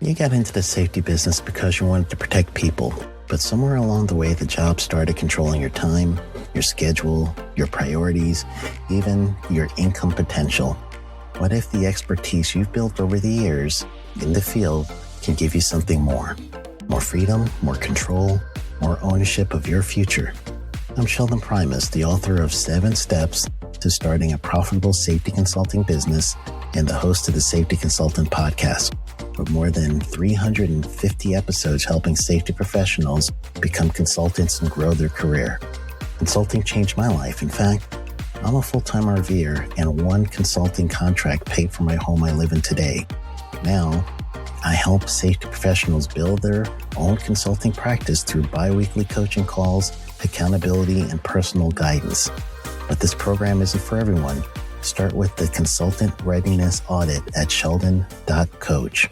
You got into the safety business because you wanted to protect people, but somewhere along the way the job started controlling your time, your schedule, your priorities, even your income potential. What if the expertise you've built over the years in the field can give you something more? More freedom, more control, more ownership of your future. I'm Sheldon Primus, the author of 7 Steps to Starting a Profitable Safety Consulting Business and the host of the Safety Consultant Podcast, with more than 350 episodes helping safety professionals become consultants and grow their career. Consulting changed my life. In fact, I'm a full-time RVer, and one consulting contract paid for my home I live in today. Now, I help safety professionals build their own consulting practice through bi-weekly coaching calls, accountability, and personal guidance. But this program isn't for everyone. Start with the Consultant Readiness Audit at sheldon.coach.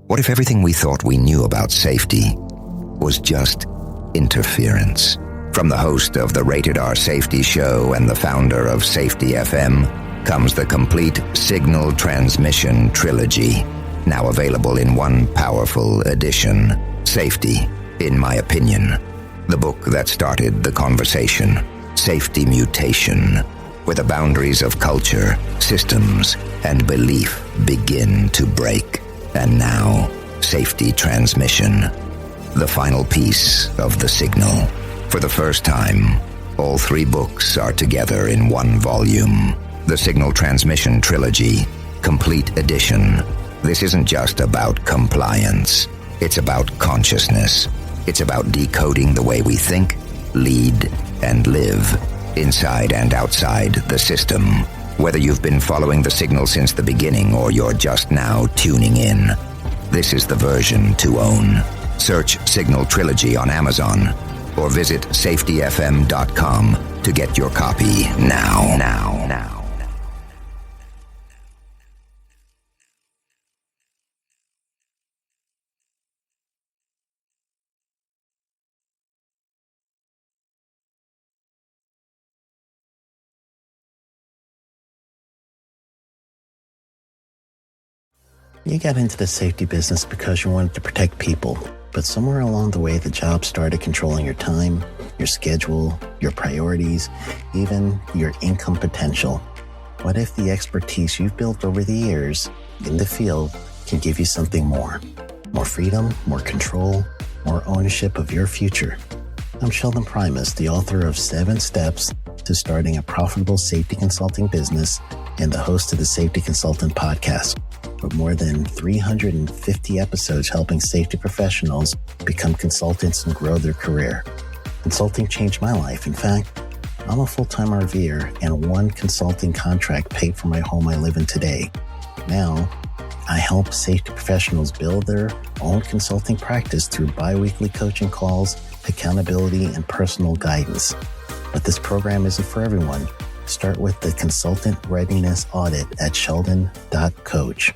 What if everything we thought we knew about safety was just interference? From the host of the Rated R Safety Show and the founder of Safety FM comes the complete Signal Transmission Trilogy, now available in one powerful edition. Safety, in my opinion, the book that started the conversation. Safety Mutation, where the boundaries of culture, systems, and belief begin to break. And now, Safety Transmission, the final piece of the signal. For the first time, all 3 books are together in one volume. The Signal Transmission Trilogy, Complete Edition. This isn't just about compliance. It's about consciousness. It's about decoding the way we think, lead, and live, inside and outside the system. Whether you've been following the signal since the beginning or you're just now tuning in, this is the version to own. Search Signal Trilogy on Amazon or visit safetyfm.com to get your copy now. You got into the safety business because you wanted to protect people, but somewhere along the way the job started controlling your time, your schedule, your priorities, even your income potential. What if the expertise you've built over the years in the field can give you something more? More freedom, more control, more ownership of your future. I'm Sheldon Primus, the author of 7 Steps to Starting a Profitable Safety Consulting Business and the host of the Safety Consultant Podcast, with more than 350 episodes helping safety professionals become consultants and grow their career. Consulting changed my life. In fact, I'm a full-time RVer, and one consulting contract paid for my home I live in today. Now, I help safety professionals build their own consulting practice through bi-weekly coaching calls, accountability, and personal guidance. But this program isn't for everyone. Start with the Consultant Readiness Audit at sheldon.coach.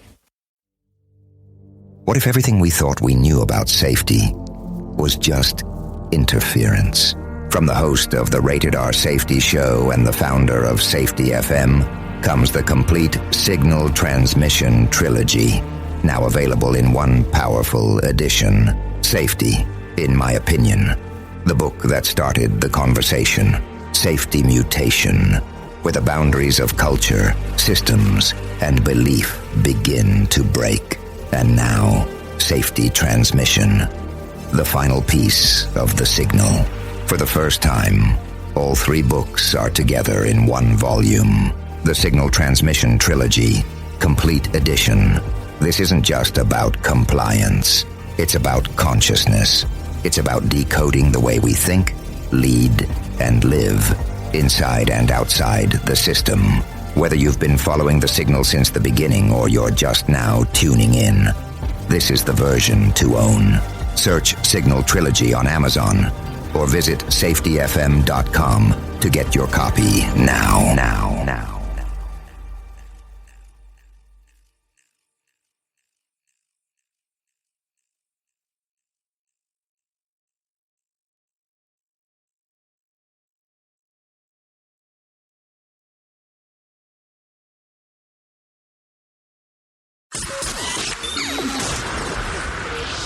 What if everything we thought we knew about safety was just interference? From the host of the Rated R Safety Show and the founder of Safety FM comes the complete Signal Transmission Trilogy, now available in one powerful edition. Safety, in my opinion, the book that started the conversation. Safety Mutation, where the boundaries of culture, systems, and belief begin to break. And now, Safety Transmission, the final piece of the signal. For the first time, all 3 books are together in one volume. The Signal Transmission Trilogy, Complete Edition. This isn't just about compliance. It's about consciousness. It's about decoding the way we think, lead, and live, inside and outside the system. Whether you've been following the signal since the beginning or you're just now tuning in, this is the version to own. Search Signal Trilogy on Amazon or visit safetyfm.com to get your copy now.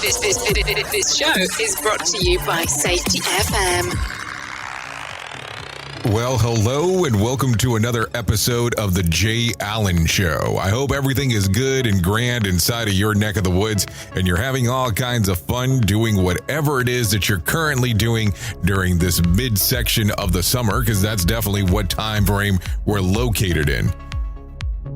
This show is brought to you by Safety FM. Well, hello and welcome to another episode of The Jay Allen Show. I hope everything is good and grand inside of your neck of the woods and you're having all kinds of fun doing whatever it is that you're currently doing during this midsection of the summer, because that's definitely what time frame we're located in.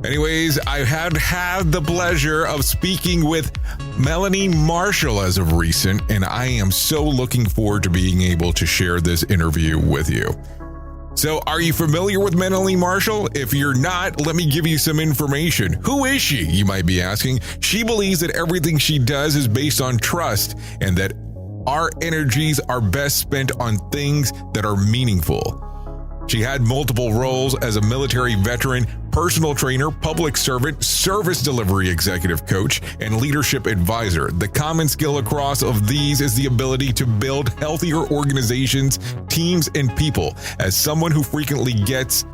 Anyways, I had the pleasure of speaking with Melanie Marshall as of recent, and I am so looking forward to being able to share this interview with you. So, are you familiar with Melanie Marshall? If you're not, let me give you some information. Who is she, you might be asking? She believes that everything she does is based on trust and that our energies are best spent on things that are meaningful. She had multiple roles as a military veteran, personal trainer, public servant, service delivery executive coach, and leadership advisor. The common skill across of these is the ability to build healthier organizations, teams, and people. As someone who frequently gets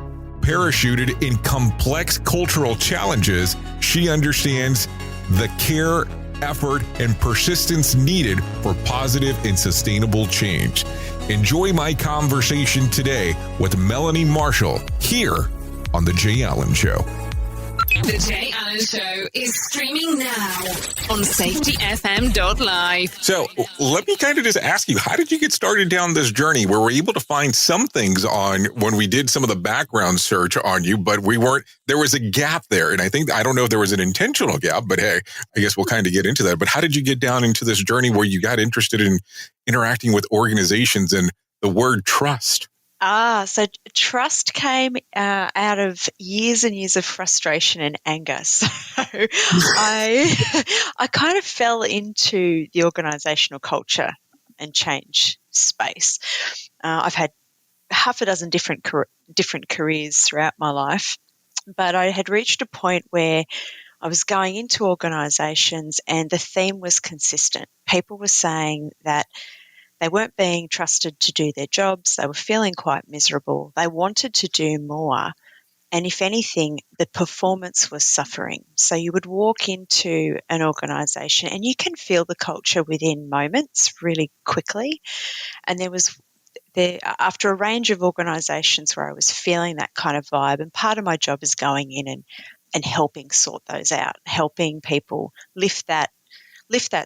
parachuted in complex cultural challenges, she understands the care, effort, and persistence needed for positive and sustainable change. Enjoy my conversation today with Melanie Marshall here on The Jay Allen Show. The Jay Allen Show is streaming now on safetyfm.live. So let me kind of just ask you, how did you get started down this journey where we're able to find some things on when we did some of the background search on you, but there was a gap there. And I don't know if there was an intentional gap, but hey, I guess we'll kind of get into that. But how did you get down into this journey where you got interested in interacting with organizations and the word trust? So trust came out of years and years of frustration and anger. So I kind of fell into the organizational culture and change space. I've had half a dozen different careers throughout my life, but I had reached a point where I was going into organizations and the theme was consistent. People were saying that they weren't being trusted to do their jobs. They were feeling quite miserable. They wanted to do more. And if anything, the performance was suffering. So you would walk into an organisation and you can feel the culture within moments really quickly. And after a range of organisations where I was feeling that kind of vibe, and part of my job is going in and helping sort those out, helping people lift that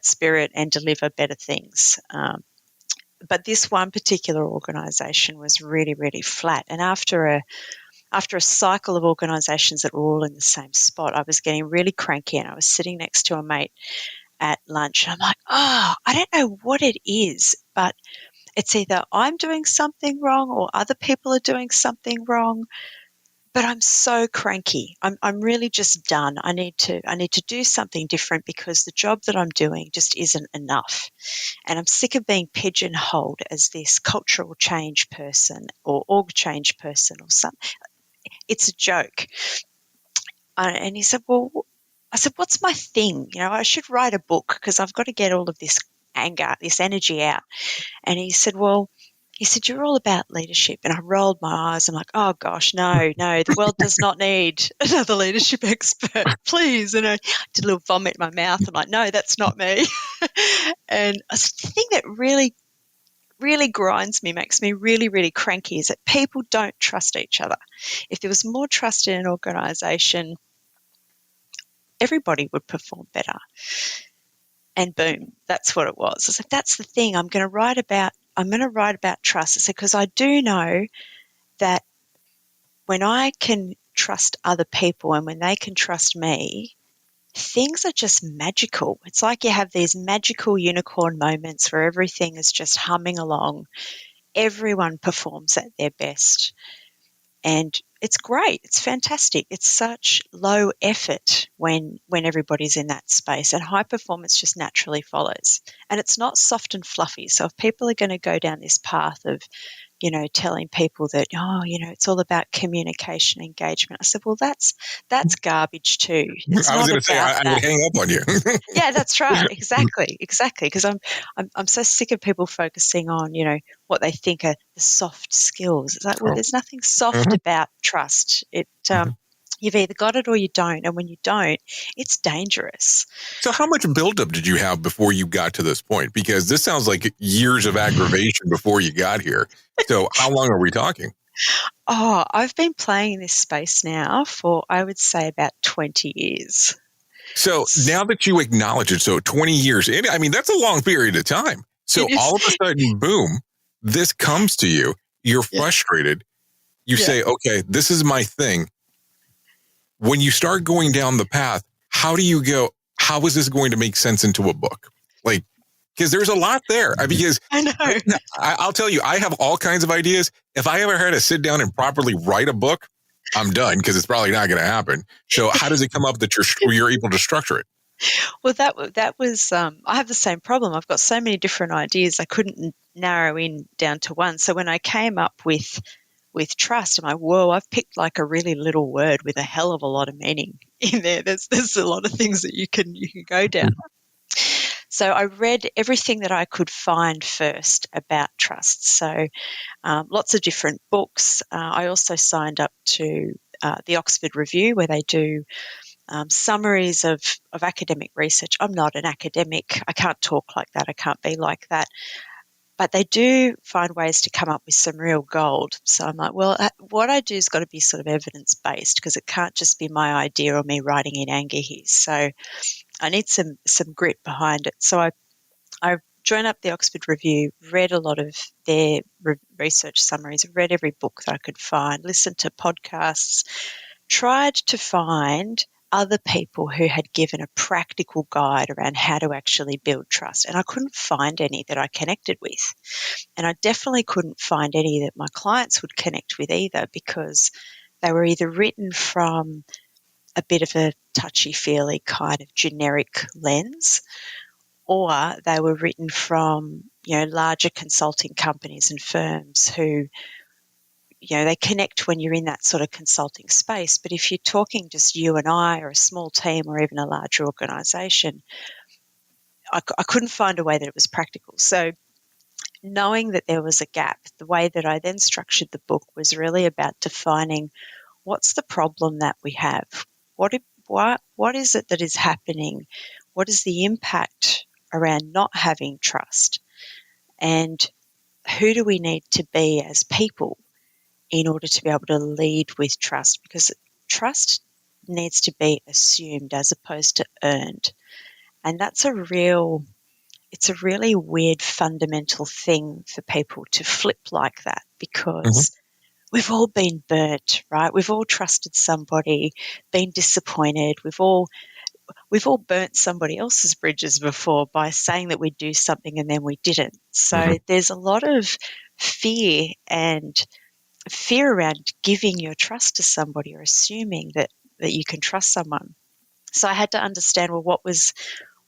spirit and deliver better things. But this one particular organisation was really, really flat. And after a cycle of organisations that were all in the same spot, I was getting really cranky, and I was sitting next to a mate at lunch. And I'm like, I don't know what it is, but it's either I'm doing something wrong or other people are doing something wrong. But I'm so cranky. I'm really just done. I need to do something different because the job that I'm doing just isn't enough. And I'm sick of being pigeonholed as this cultural change person or org change person or something. It's a joke. And he said, I said, what's my thing? I should write a book because I've got to get all of this anger, this energy out. And he said, you're all about leadership. And I rolled my eyes. I'm like, oh, gosh, no, the world does not need another leadership expert, please. And I did a little vomit in my mouth. I'm like, no, that's not me. And the thing that really, really grinds me, makes me really, really cranky is that people don't trust each other. If there was more trust in an organisation, everybody would perform better. And boom, that's what it was. I said, that's the thing. I'm going to write about trust. I said, because I do know that when I can trust other people and when they can trust me, things are just magical. It's like you have these magical unicorn moments where everything is just humming along. Everyone performs at their best. And it's great. It's fantastic. It's such low effort when everybody's in that space, and high performance just naturally follows. And it's not soft and fluffy. So if people are going to go down this path of, telling people that, it's all about communication, engagement. I said, well, that's garbage too. It's I was going to say, I would hang up on you. Yeah, that's right. Exactly. Because I'm so sick of people focusing on, what they think are the soft skills. It's like, well, there's nothing soft about trust. You've either got it or you don't. And when you don't, it's dangerous. So how much buildup did you have before you got to this point? Because this sounds like years of aggravation before you got here. So how long are we talking? Oh, I've been playing in this space now for, I would say, about 20 years. So now that you acknowledge it, so 20 years, I mean, that's a long period of time. So all of a sudden, boom, this comes to you. You're frustrated. You say, okay, this is my thing. When you start going down the path, how do you go, how is this going to make sense into a book? Like, because there's a lot there. Because I know. I'll tell you, I have all kinds of ideas. If I ever had to sit down and properly write a book, I'm done because it's probably not going to happen. So how does it come up that you're able to structure it? Well, that was, I have the same problem. I've got so many different ideas. I couldn't narrow in down to one. So when I came up with trust, I'm like, whoa, I've picked like a really little word with a hell of a lot of meaning in there. There's a lot of things that you can go down. So I read everything that I could find first about trust. So lots of different books. I also signed up to the Oxford Review, where they do summaries of academic research. I'm not an academic. I can't talk like that. I can't be like that. But they do find ways to come up with some real gold. So I'm like, well, what I do has got to be sort of evidence-based, because it can't just be my idea or me writing in anger here. So I need some grit behind it. So I joined up the Oxford Review, read a lot of their research summaries, read every book that I could find, listened to podcasts, tried to find other people who had given a practical guide around how to actually build trust. And I couldn't find any that I connected with. And I definitely couldn't find any that my clients would connect with either, because they were either written from a bit of a touchy-feely kind of generic lens, or they were written from, larger consulting companies and firms who, they connect when you're in that sort of consulting space. But if you're talking just you and I, or a small team, or even a larger organisation, I couldn't find a way that it was practical. So knowing that there was a gap, the way that I then structured the book was really about defining what's the problem that we have. What is it that is happening? What is the impact around not having trust? And who do we need to be as people in order to be able to lead with trust? Because trust needs to be assumed as opposed to earned. And that's it's a really weird fundamental thing for people to flip like that, because we've all been burnt, right? We've all trusted somebody, been disappointed. We've all burnt somebody else's bridges before by saying that we'd do something and then we didn't. So there's a lot of fear around giving your trust to somebody, or assuming that you can trust someone. So I had to understand, well,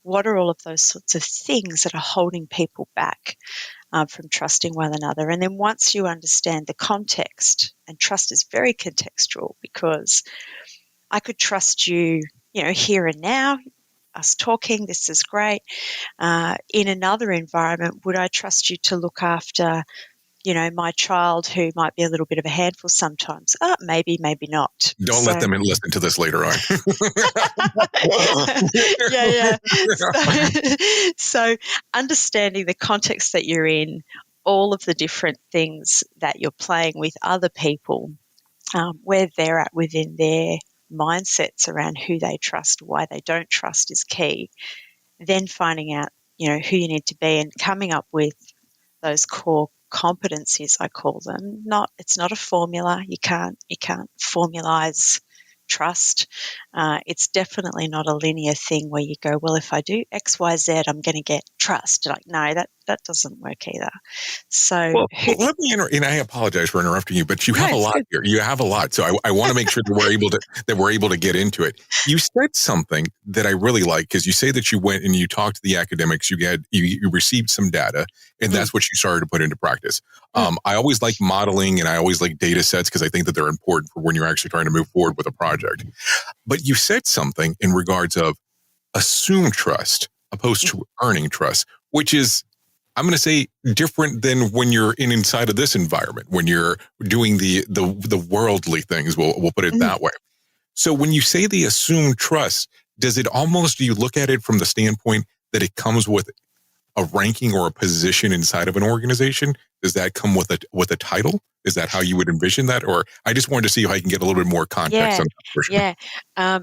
what are all of those sorts of things that are holding people back from trusting one another? And then once you understand the context, and trust is very contextual, because I could trust you, here and now, us talking, this is great. In another environment, would I trust you to look after, my child who might be a little bit of a handful sometimes? Maybe, maybe not. Don't let them listen to this later on. Yeah. So understanding the context that you're in, all of the different things that you're playing with other people, where they're at within their mindsets around who they trust, why they don't trust is key. Then finding out, who you need to be, and coming up with those core competencies, I call them. It's not a formula. You can't formalize trust. It's definitely not a linear thing where you go, well, if I do X, Y, Z, I'm going to get trust. Like, no, that doesn't work either. So let me and I apologize for interrupting you, but you have a lot here. You have a lot. So I want to make sure that we're able to get into it. You said something that I really like, because you say that you went and you talked to the academics, you received some data, and that's what you started to put into practice. I always like modeling, and I always like data sets, because I think that they're important for when you're actually trying to move forward with a project. But you said something in regards of assume trust opposed to earning trust, which is, I'm going to say, different than when you're inside of this environment, when you're doing the worldly things. We'll put it that way. So when you say they assume trust, does it almost, do you look at it from the standpoint that it comes with a ranking or a position inside of an organization? Does that come with a title? Is that how you would envision that? Or I just wanted to see if I can get a little bit more context Yeah, on that for sure. yeah.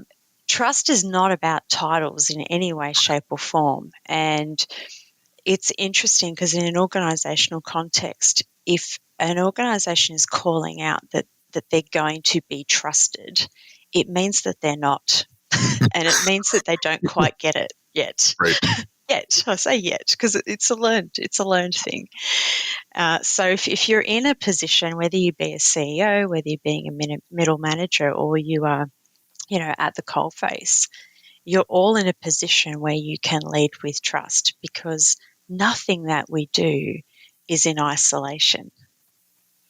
Trust is not about titles in any way, shape, or form. And it's interesting because in an organizational context, if an organization is calling out that they're going to be trusted, it means that they're not. And it means that they don't quite get it yet. Right. Yet. I say yet because it's a learned thing. So if you're in a position, whether you be a CEO, whether you're being a middle manager, or you are, at the coalface, you're all in a position where you can lead with trust, because nothing that we do is in isolation.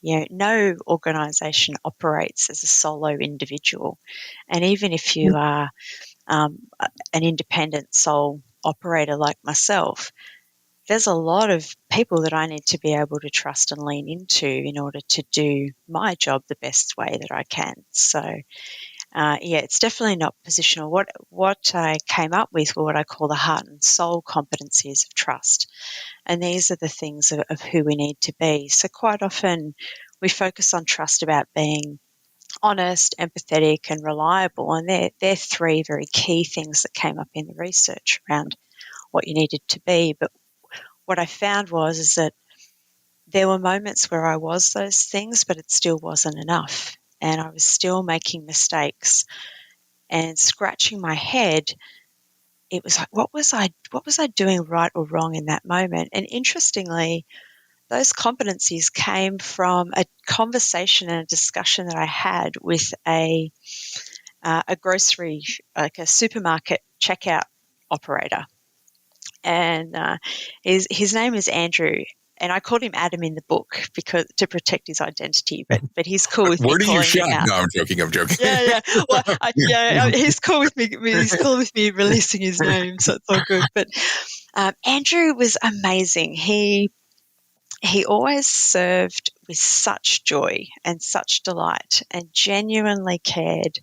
No organisation operates as a solo individual, and even if you are an independent sole operator like myself, there's a lot of people that I need to be able to trust and lean into in order to do my job the best way that I can. So, it's definitely not positional. What I came up with were what I call the heart and soul competencies of trust. And these are the things of who we need to be. So quite often we focus on trust about being honest, empathetic, and reliable. And they're three very key things that came up in the research around what you needed to be. But what I found is that there were moments where I was those things, but it still wasn't enough. And I was still making mistakes and scratching my head. It was like, what was I doing right or wrong in that moment? And interestingly, those competencies came from a conversation and a discussion that I had with a grocery, like a supermarket checkout operator. And his name is Andrew, and I called him Adam in the book because to protect his identity. But he's cool with Where me do you calling shop? him out. No, I'm joking. Yeah. Well, he's cool with me. He's cool with me releasing his name, so it's all good. But Andrew was amazing. He always served with such joy and such delight, and genuinely cared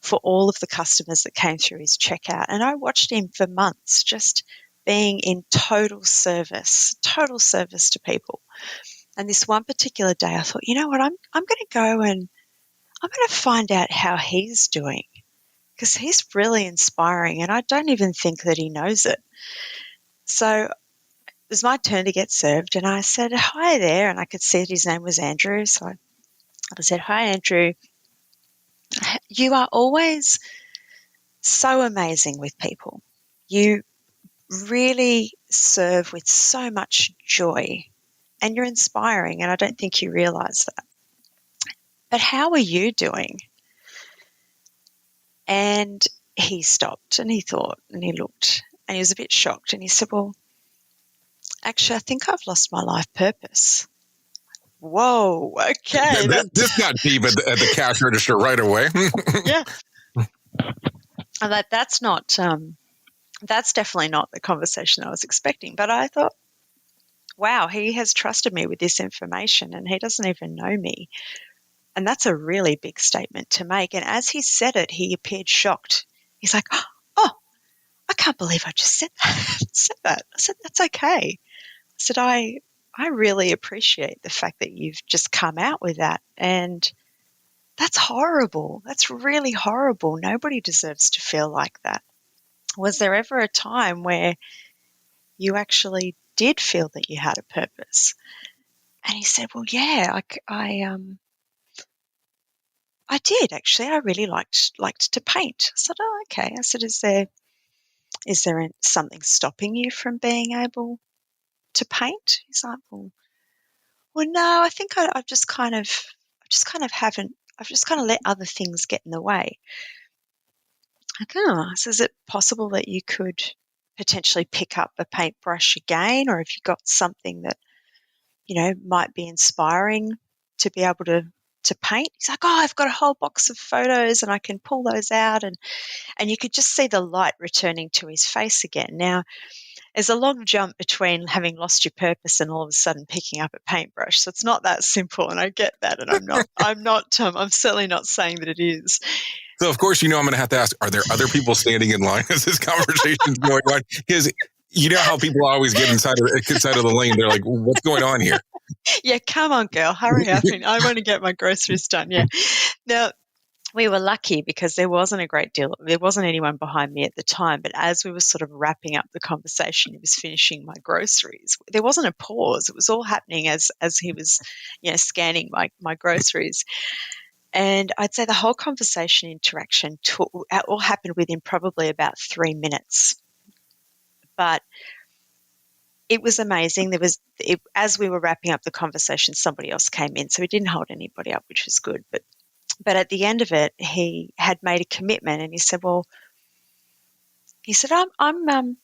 for all of the customers that came through his checkout. And I watched him for months just being in total service to people. And this one particular day I thought, you know what, I'm going to go and I'm going to find out how he's doing, because he's really inspiring and I don't even think that he knows it. So it was my turn to get served, and I said, hi there, and I could see that his name was Andrew. So I said, hi, Andrew. You are always so amazing with people. You really serve with so much joy and you're inspiring, and I don't think you realise that. But how are you doing? And he stopped and he thought and he looked and he was a bit shocked, and he said, well, actually, I think I've lost my life purpose. Whoa, okay. This got deep at the cash register right away. Yeah. And that's not, that's definitely not the conversation I was expecting. But I thought, wow, he has trusted me with this information and he doesn't even know me. And that's a really big statement to make. And as he said it, he appeared shocked. He's like, oh, I can't believe I just said that. I said, that's okay. I said, I really appreciate the fact that you've just come out with that. And that's horrible. That's really horrible. Nobody deserves to feel like that. Was there ever a time where you actually did feel that you had a purpose? And he said, well, yeah, I did actually. I really liked to paint. I said, oh, okay. I said, is there something stopping you from being able to paint? He's like, well, no, I think I've just kind of let other things get in the way. So is it possible that you could potentially pick up a paintbrush again, or if you got something that, might be inspiring to be able to paint? He's like, oh, I've got a whole box of photos and I can pull those out. And you could just see the light returning to his face again. Now, there's a long jump between having lost your purpose and all of a sudden picking up a paintbrush. So it's not that simple, and I get that. And I'm certainly not saying that it is. So, of course, I'm going to have to ask, are there other people standing in line as this conversation's going on? Because you know how people always get inside of the lane. They're like, what's going on here? Yeah, come on, girl, hurry up. I want to get my groceries done. Yeah. Now, we were lucky because there wasn't anyone behind me at the time. But as we were sort of wrapping up the conversation, he was finishing my groceries. There wasn't a pause. It was all happening as he was, scanning my groceries. And I'd say the whole conversation interaction all happened within probably about 3 minutes. But it was amazing. As we were wrapping up the conversation, somebody else came in. So we didn't hold anybody up, which was good. But at the end of it, he had made a commitment, and he said, I'm going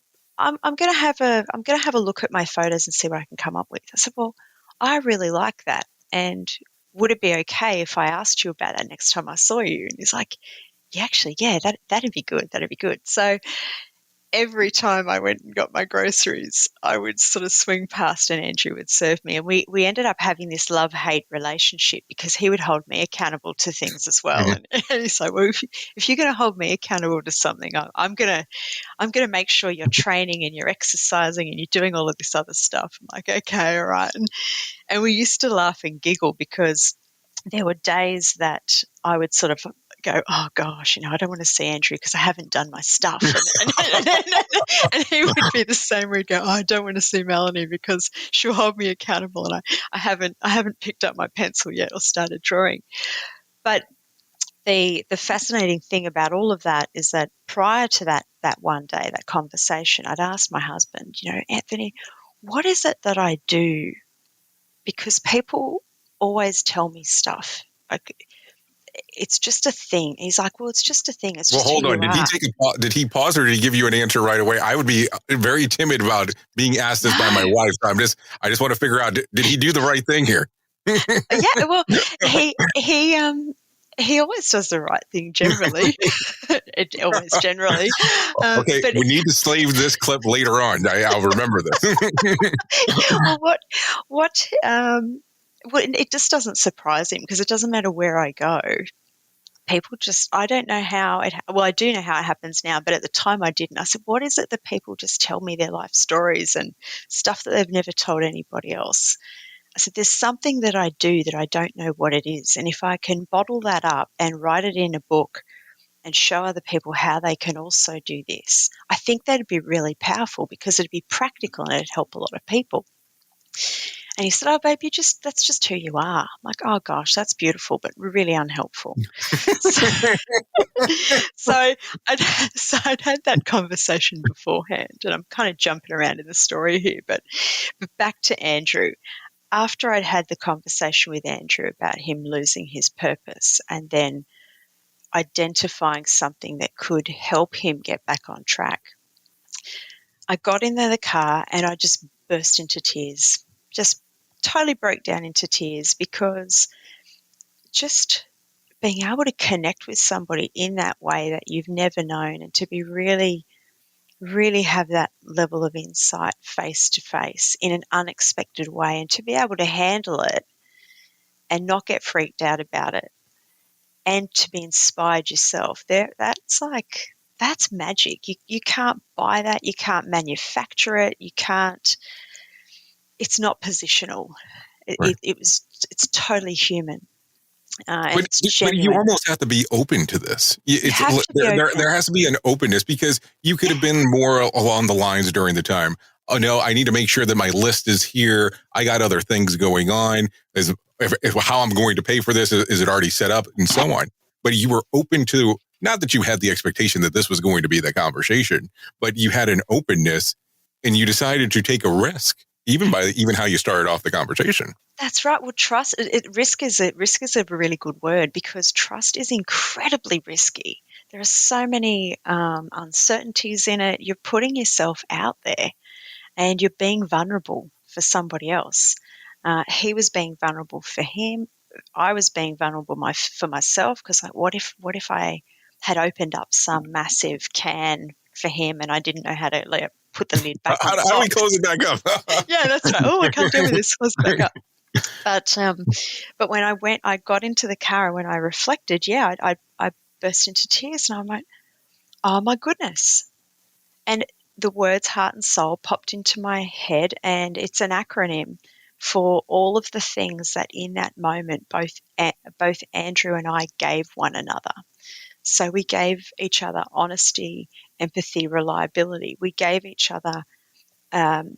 to have a look at my photos and see what I can come up with. I said, well, I really like that, and would it be okay if I asked you about that next time I saw you? And he's like, yeah, actually, yeah, that'd be good. That'd be good. So every time I went and got my groceries, I would sort of swing past and Andrew would serve me. And we ended up having this love-hate relationship because he would hold me accountable to things as well. And he's like, well, if you're going to hold me accountable to something, I'm going to make sure you're training and you're exercising and you're doing all of this other stuff. I'm like, okay, all right. And we used to laugh and giggle because there were days that I would sort of go, oh gosh, I don't want to see Andrew because I haven't done my stuff. And he would be the same. We'd go, oh, I don't want to see Melanie because she'll hold me accountable, and I haven't picked up my pencil yet or started drawing. But the fascinating thing about all of that is that prior to that one day, that conversation, I'd asked my husband, Anthony, what is it that I do? Because people always tell me stuff. Like, it's just a thing. He's like, well, it's just a thing. It's just hold on. Did he pause or did he give you an answer right away? I would be very timid about being asked this by my wife. So I just want to figure out, did he do the right thing here? Yeah, well, he always does the right thing generally. Generally. Okay, but we need to save this clip later on. I'll remember this. Well, it just doesn't surprise him because it doesn't matter where I go. People I don't know how I do know how it happens now, but at the time I didn't. I said, what is it that people just tell me their life stories and stuff that they've never told anybody else? I said, there's something that I do that I don't know what it is. And if I can bottle that up and write it in a book and show other people how they can also do this, I think that'd be really powerful because it'd be practical and it'd help a lot of people. And he said, oh, babe, that's just who you are. I'm like, oh, gosh, that's beautiful, but really unhelpful. So I'd had that conversation beforehand, and I'm kind of jumping around in the story here. But back to Andrew. After I'd had the conversation with Andrew about him losing his purpose and then identifying something that could help him get back on track, I got in the car and I just burst into tears. Just totally broke down into tears because just being able to connect with somebody in that way that you've never known and to be really, really have that level of insight face to face in an unexpected way and to be able to handle it and not get freaked out about it and to be inspired yourself, that's magic. You can't buy that. You can't manufacture it. You can't. It's not positional. Right. It's totally human. But you almost have to be open to this. There has to be an openness because you could have been more along the lines during the time. Oh no, I need to make sure that my list is here. I got other things going on. How I'm going to pay for this, is it already set up and so on. But you were open to, not that you had the expectation that this was going to be the conversation, but you had an openness and you decided to take a risk. Even how you started off the conversation. That's right. Well, trust. Risk is a really good word because trust is incredibly risky. There are so many uncertainties in it. You're putting yourself out there, and you're being vulnerable for somebody else. He was being vulnerable for him. I was being vulnerable for myself because, like, what if I had opened up some massive can for him and I didn't know how to put the lid back on. How do we close it back up? Yeah, that's right. Oh, I can't deal with this. Close it back up. But when I got into the car and when I reflected, I burst into tears, and I'm like, oh my goodness. And the words heart and soul popped into my head, and it's an acronym for all of the things that in that moment both Andrew and I gave one another. So we gave each other honesty, empathy, reliability. We gave each other an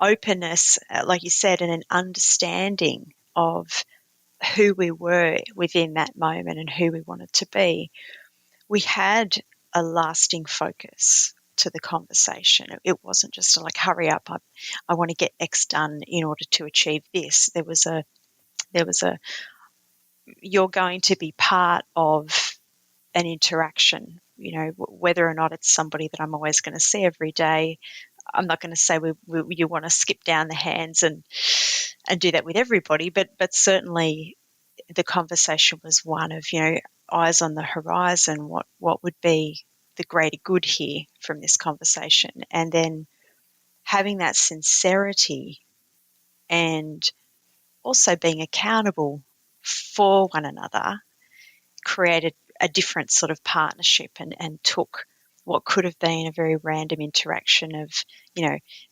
openness, like you said, and an understanding of who we were within that moment and who we wanted to be. We had a lasting focus to the conversation. It wasn't just like, hurry up, I want to get X done in order to achieve this. There was a you're going to be part of an interaction, whether or not it's somebody that I'm always going to see every day. I'm not going to say you want to skip down the hands and do that with everybody, but certainly the conversation was one of, eyes on the horizon, what would be the greater good here from this conversation, and then having that sincerity and also being accountable for one another created a different sort of partnership, and took what could have been a very random interaction of,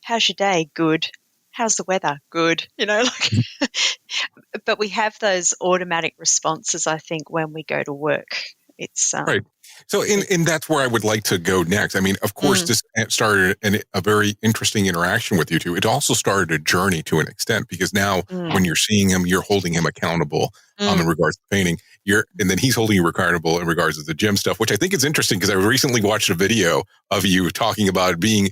how's your day? Good. How's the weather? Good. But we have those automatic responses, I think, when we go to work. It's right. So, and that's where I would like to go next. I mean, of course, this started a very interesting interaction with you two. It also started a journey to an extent, because now when you're seeing him, you're holding him accountable in regards to painting. And then he's holding you accountable in regards to the gym stuff, which I think is interesting, because I recently watched a video of you talking about being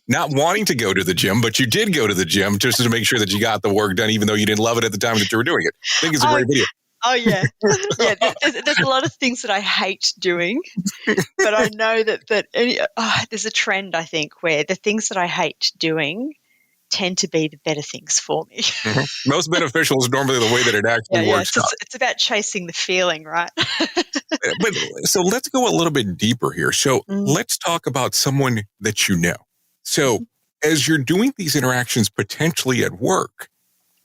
not wanting to go to the gym, but you did go to the gym just to make sure that you got the work done, even though you didn't love it at the time that you were doing it. I think it's a great video. Oh, yeah. Yeah, there's a lot of things that I hate doing, but I know that there's a trend, I think, where the things that I hate doing tend to be the better things for me. Most beneficial is normally the way that it actually works out. It's about chasing the feeling, right? But so let's go a little bit deeper here. So let's talk about someone that you know. So as you're doing these interactions potentially at work,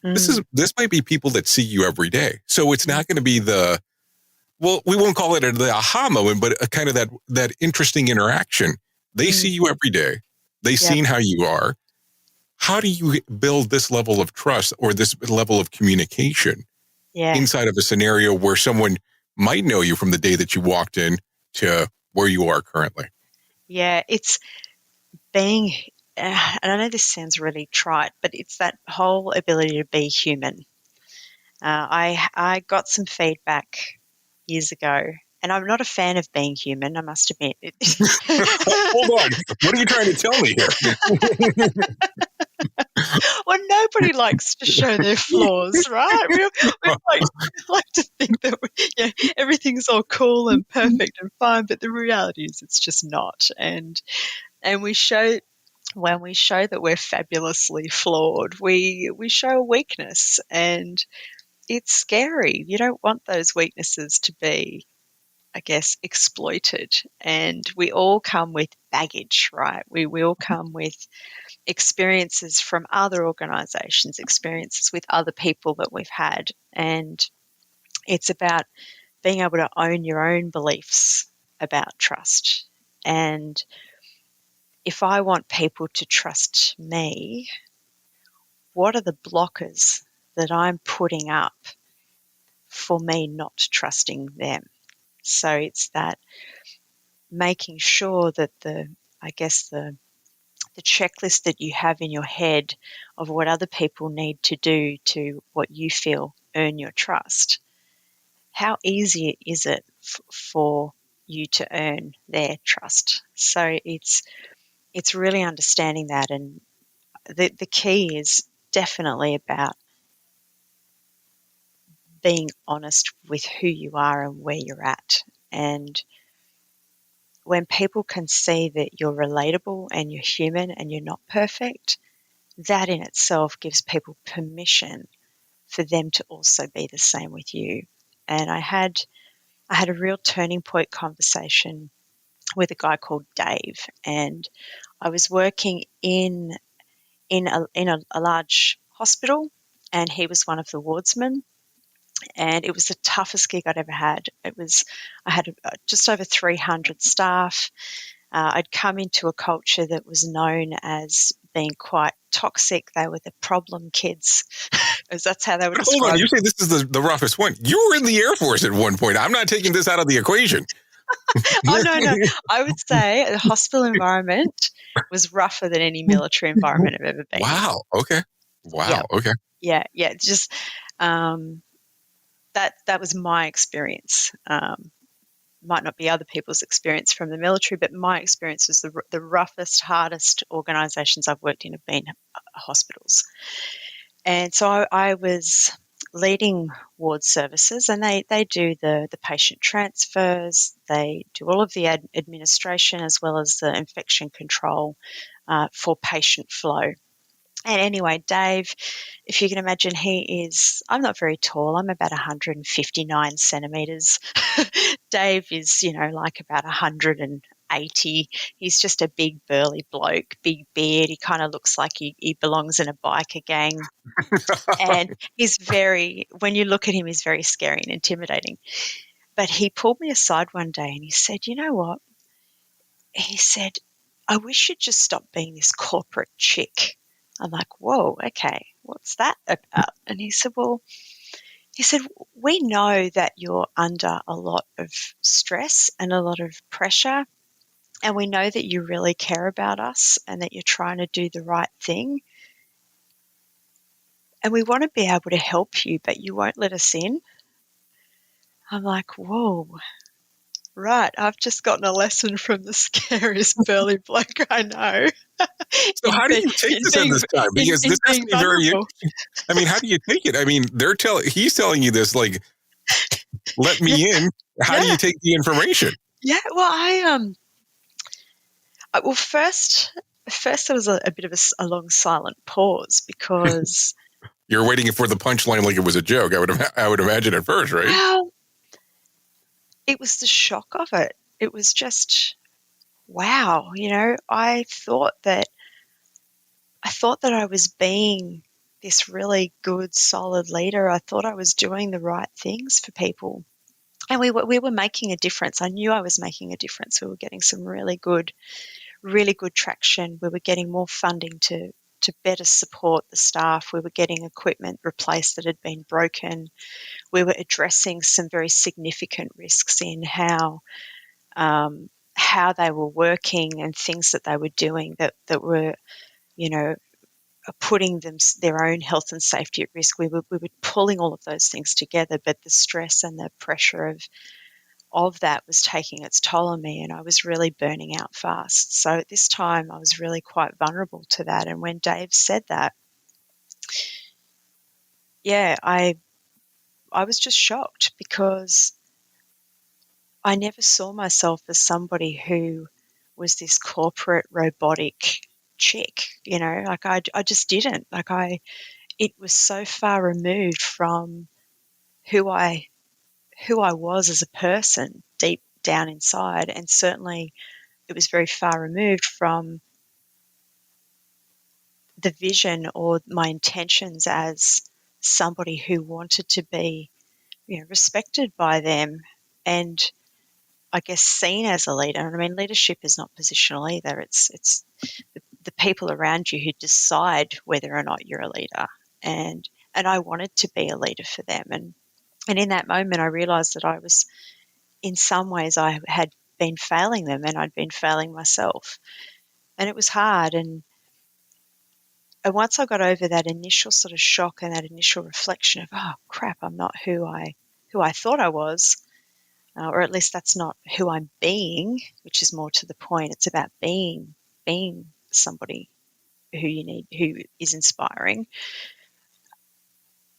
this might be people that see you every day. So it's not going to be we won't call it the aha moment, but a kind of that interesting interaction. They see you every day. They've seen how you are. How do you build this level of trust or this level of communication inside of a scenario where someone might know you from the day that you walked in to where you are currently? Yeah, it's being, and I know this sounds really trite, but it's that whole ability to be human. I got some feedback years ago, and I'm not a fan of being human, I must admit. Hold on. What are you trying to tell me here? Well, nobody likes to show their flaws, right? We like to think that everything's all cool and perfect and fine, but the reality is it's just not. And when we show that we're fabulously flawed, we show a weakness, and it's scary. You don't want those weaknesses to be, I guess, exploited. And we all come with baggage, right? We all come with experiences from other organizations, experiences with other people that we've had. And it's about being able to own your own beliefs about trust. And if I want people to trust me, what are the blockers that I'm putting up for me not trusting them? So it's that making sure that the checklist that you have in your head of what other people need to do to what you feel earn your trust. How easy is it for you to earn their trust? So it's really understanding that, and the key is definitely about being honest with who you are and where you're at. And when people can see that you're relatable and you're human and you're not perfect, that in itself gives people permission for them to also be the same with you. And I had a real turning point conversation with a guy called Dave, and I was working in a large hospital, and he was one of the wardsmen. And it was the toughest gig I'd ever had. I had just over 300 staff. I'd come into a culture that was known as being quite toxic. They were the problem kids, as that's how they were But hold on, described. you say this is the roughest one. You were in the Air Force at one point. I'm not taking this out of the equation. Oh, no. I would say the hospital environment was rougher than any military environment I've ever been in. Wow. Okay. Wow. Yeah. Okay. Yeah. Just that was my experience. Might not be other people's experience from the military, but my experience was the roughest, hardest organisations I've worked in have been hospitals. And so I was leading ward services, and they do the patient transfers, they do all of the administration as well as the infection control for patient flow. And anyway, Dave, if you can imagine, I'm not very tall. I'm about 159 centimetres. Dave is, like about 180. He's just a big burly bloke, big beard. He kind of looks like he belongs in a biker gang. And when you look at him, he's very scary and intimidating. But he pulled me aside one day and he said, you know what? He said, I wish you'd just stop being this corporate chick. I'm like, whoa, okay, what's that about? And he said, we know that you're under a lot of stress and a lot of pressure, and we know that you really care about us and that you're trying to do the right thing. And we want to be able to help you, but you won't let us in. I'm like, whoa, right. I've just gotten a lesson from the scariest burly bloke I know. So how do you take this at this time? Because this has to be very interesting. I mean, how do you take it? I mean, he's telling you this, like, let me in. How do you take the information? Yeah, well, first there was a bit of a long silent pause because you're waiting for the punchline like it was a joke. I would imagine at first, right? Well, it was the shock of it. It was just, wow. I thought that I was being this really good, solid leader. I thought I was doing the right things for people, and we were making a difference. I knew I was making a difference. We were getting some really good traction. We were getting more funding to better support the staff. We were getting equipment replaced that had been broken. We were addressing some very significant risks in how they were working and things that they were doing that were, putting their own health and safety at risk. We were pulling all of those things together, but the stress and the pressure of that was taking its toll on me, and I was really burning out fast. So at this time, I was really quite vulnerable to that. And when Dave said that, I was just shocked because I never saw myself as somebody who was this corporate robotic chick, like I just didn't. It was so far removed from who I was as a person deep down inside, and certainly it was very far removed from the vision or my intentions as somebody who wanted to be, respected by them and I guess seen as a leader. And I mean, leadership is not positional either. It's the people around you who decide whether or not you're a leader. And I wanted to be a leader for them. And in that moment, I realized that I was, in some ways, I had been failing them and I'd been failing myself. And it was hard. And once I got over that initial sort of shock and that initial reflection of, oh, crap, I'm not who I thought I was, or at least that's not who I'm being, which is more to the point. It's about being somebody who is inspiring.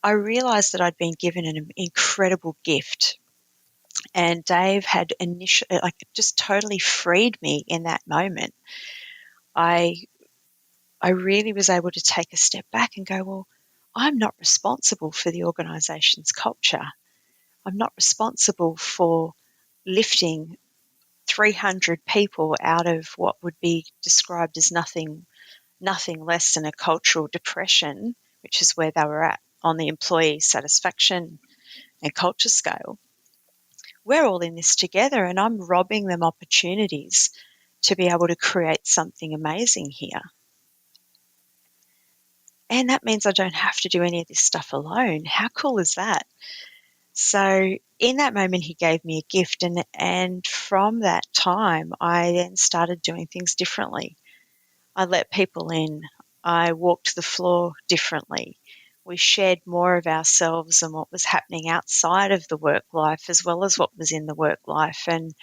I realized that I'd been given an incredible gift, and Dave had just totally freed me in that moment. I really was able to take a step back and go, well, I'm not responsible for the organisation's culture. I'm not responsible for lifting 300 people out of what would be described as nothing less than a cultural depression, which is where they were at on the employee satisfaction and culture scale, we're all in this together, and I'm robbing them opportunities to be able to create something amazing here. And that means I don't have to do any of this stuff alone. How cool is that? So in that moment, he gave me a gift. And from that time, I then started doing things differently. I let people in. I walked the floor differently. We shared more of ourselves and what was happening outside of the work life as well as what was in the work life. And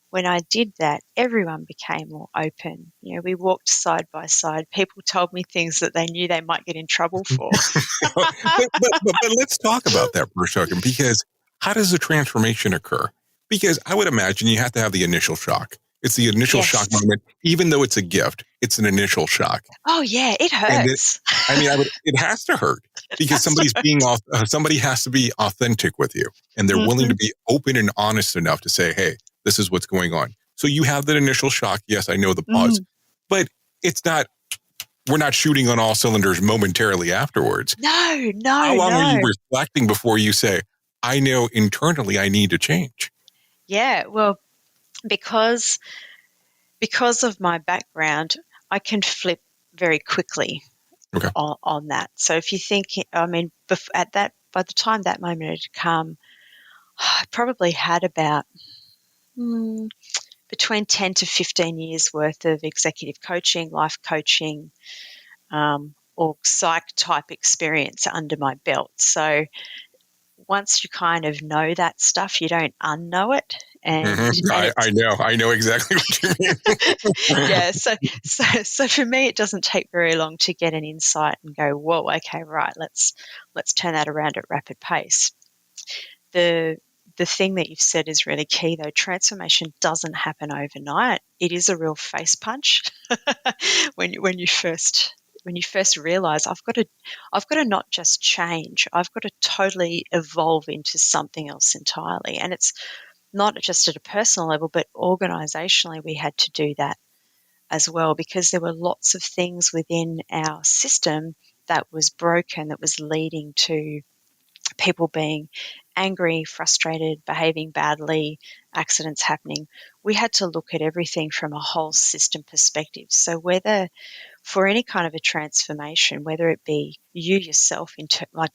when I did that, everyone became more open. We walked side by side. People told me things that they knew they might get in trouble for. but let's talk about that for a second, because how does the transformation occur? Because I would imagine you have to have the initial shock. It's the initial shock moment, even though it's a gift. It's an initial shock. Oh yeah, it hurts. It has to hurt, because somebody has to be authentic with you, and they're willing to be open and honest enough to say, "Hey, this is what's going on." So you have that initial shock. Yes, I know the pause, but it's not. We're not shooting on all cylinders momentarily afterwards. No. How long are you reflecting before you say, "I know internally I need to change"? Yeah, well, because of my background, I can flip very quickly on that. So if you think, by the time that moment had come, I probably had about between 10 to 15 years worth of executive coaching, life coaching, or psych type experience under my belt. So once you kind of know that stuff, you don't unknow it. And I know exactly what you mean. Yeah. So for me, it doesn't take very long to get an insight and go, whoa, okay, right, let's turn that around at rapid pace. The thing that you've said is really key, though. Transformation doesn't happen overnight. It is a real face punch when you first realize I've got to not just change, I've got to totally evolve into something else entirely. And it's not just at a personal level, but organizationally we had to do that as well, because there were lots of things within our system that was broken, that was leading to people being angry, frustrated, behaving badly, accidents happening. We had to look at everything from a whole system perspective. So whether for any kind of a transformation, whether it be you yourself, like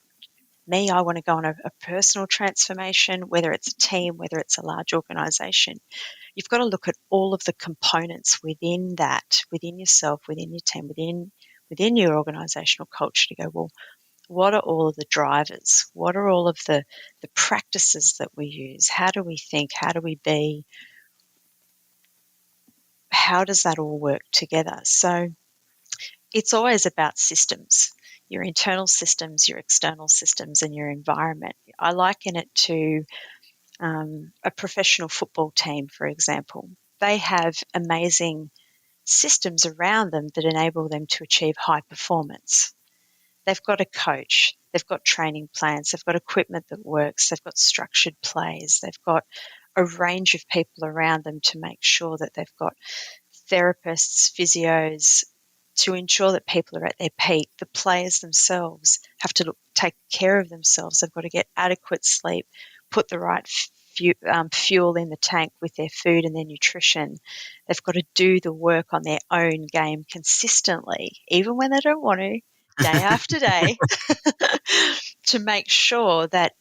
me, I want to go on a personal transformation, whether it's a team, whether it's a large organization, you've got to look at all of the components within that, within yourself, within your team, within your organizational culture, to go, well, what are all of the drivers? What are all of the practices that we use? How do we think? How do we be? How does that all work together? So it's always about systems, your internal systems, your external systems, and your environment. I liken it to a professional football team, for example. They have amazing systems around them that enable them to achieve high performance. They've got a coach, they've got training plans, they've got equipment that works, they've got structured plays, they've got a range of people around them to make sure that they've got therapists, physios, to ensure that people are at their peak. The players themselves have to take care of themselves. They've got to get adequate sleep, put the right fuel in the tank with their food and their nutrition. They've got to do the work on their own game consistently, even when they don't want to, day after day, to make sure that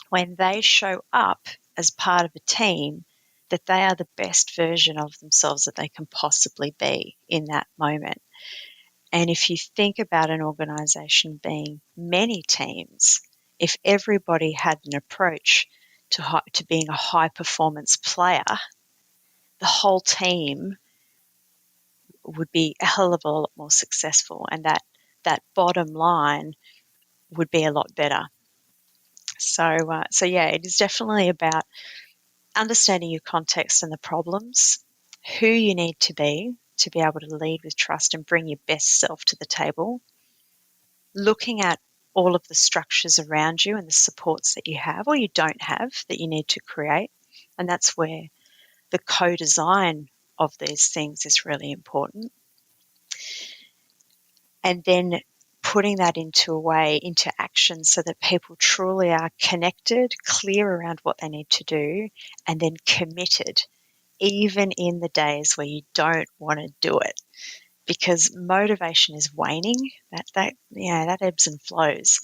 when they show up as part of a team, that they are the best version of themselves that they can possibly be in that moment. And if you think about an organization being many teams, if everybody had an approach to being a high performance player, the whole team would be a hell of a lot more successful, and that bottom line would be a lot better. So yeah, it is definitely about understanding your context and the problems, who you need to be able to lead with trust and bring your best self to the table, looking at all of the structures around you and the supports that you have or you don't have that you need to create. And that's where the co-design of these things is really important. And then putting that into action so that people truly are connected, clear around what they need to do, and then committed, even in the days where you don't want to do it. Because motivation is waning, that ebbs and flows.